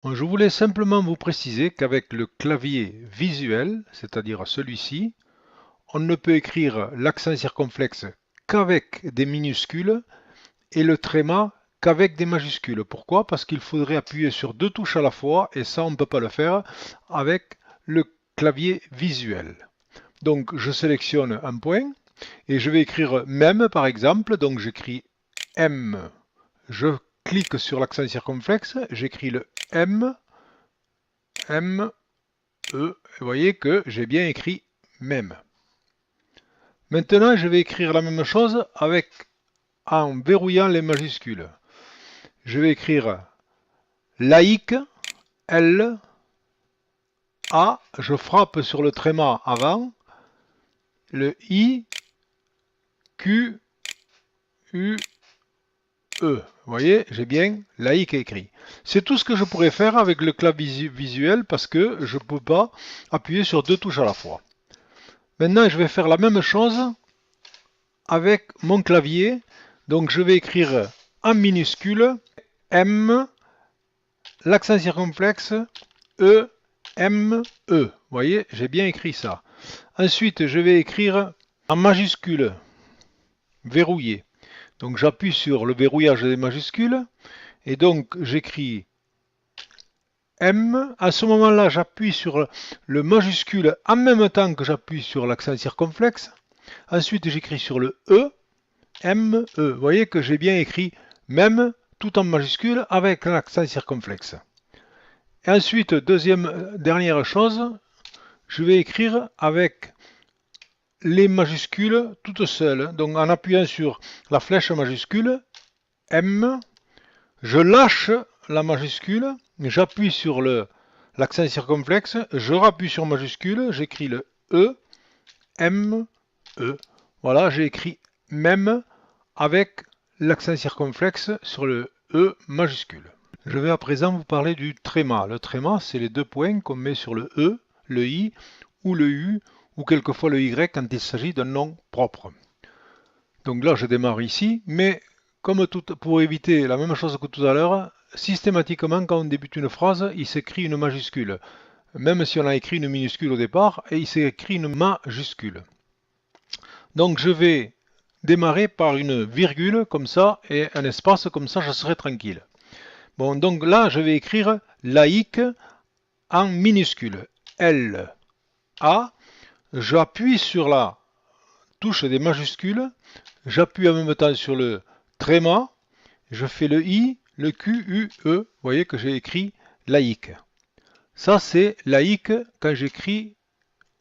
Bon, je voulais simplement vous préciser qu'avec le clavier visuel, c'est-à-dire celui-ci, on ne peut écrire l'accent circonflexe qu'avec des minuscules et le tréma qu'avec des majuscules. Pourquoi? Parce qu'il faudrait appuyer sur deux touches à la fois et ça on ne peut pas le faire avec le clavier visuel. Donc je sélectionne un point et je vais écrire même par exemple, donc j'écris M, je clique sur l'accent circonflexe, j'écris le M, M, E, vous voyez que j'ai bien écrit même. Maintenant je vais écrire la même chose en verrouillant les majuscules. Je vais écrire laïque, L, A, je frappe sur le tréma avant, le I, Q, U, E. Vous voyez, j'ai bien laïque écrit. C'est tout ce que je pourrais faire avec le clavier visuel parce que je ne peux pas appuyer sur deux touches à la fois. Maintenant, je vais faire la même chose avec mon clavier. Donc, je vais écrire en minuscule M, l'accent circonflexe, E, M, E. Vous voyez, j'ai bien écrit ça. Ensuite, je vais écrire en majuscule, verrouillé. Donc j'appuie sur le verrouillage des majuscules et donc j'écris M. À ce moment-là, j'appuie sur le majuscule en même temps que j'appuie sur l'accent circonflexe. Ensuite, j'écris sur le E, M, E. Vous voyez que j'ai bien écrit même tout en majuscule avec l'accent circonflexe. Et ensuite, dernière chose, je vais écrire avec les majuscules toutes seules. Donc en appuyant sur la flèche majuscule, M, je lâche la majuscule, j'appuie sur l'accent circonflexe, je rappuie sur majuscule, j'écris le E, M, E. Voilà, j'ai écrit même avec l'accent circonflexe sur le E majuscule. Je vais à présent vous parler du tréma. Le tréma, c'est les deux points qu'on met sur le E, le I ou le U ou quelquefois le Y quand il s'agit d'un nom propre. Donc là, je démarre ici, mais comme pour éviter la même chose que tout à l'heure, systématiquement, quand on débute une phrase, il s'écrit une majuscule. Même si on a écrit une minuscule au départ, et il s'écrit une majuscule. Donc je vais démarrer par une virgule comme ça et un espace comme ça, je serai tranquille. Bon, donc là, je vais écrire laïque en minuscule. L, A. J'appuie sur la touche des majuscules. J'appuie en même temps sur le tréma. Je fais le I, le Q, U, E. Vous voyez que j'ai écrit laïque. Ça, c'est laïque quand j'écris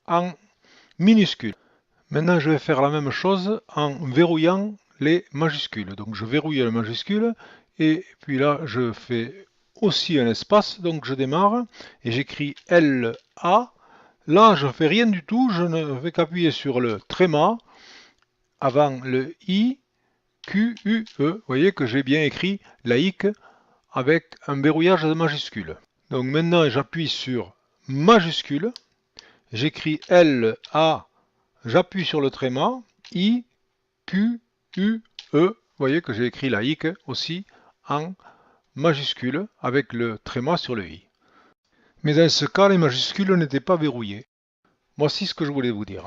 en minuscule. Maintenant, je vais faire la même chose en verrouillant les majuscules. Donc, je verrouille les majuscules et puis là, je fais aussi un espace. Donc, je démarre et j'écris L, A. Là, je ne fais rien du tout. Je ne fais qu'appuyer sur le tréma avant le I, Q, U, E. Vous voyez que j'ai bien écrit laïque avec un verrouillage de majuscules. Donc maintenant, j'appuie sur majuscule. J'écris L, A. J'appuie sur le tréma. I, Q, U, E. Vous voyez que j'ai écrit laïque aussi en majuscule avec le tréma sur le I. Mais dans ce cas, les majuscules n'étaient pas verrouillées. Voici ce que je voulais vous dire.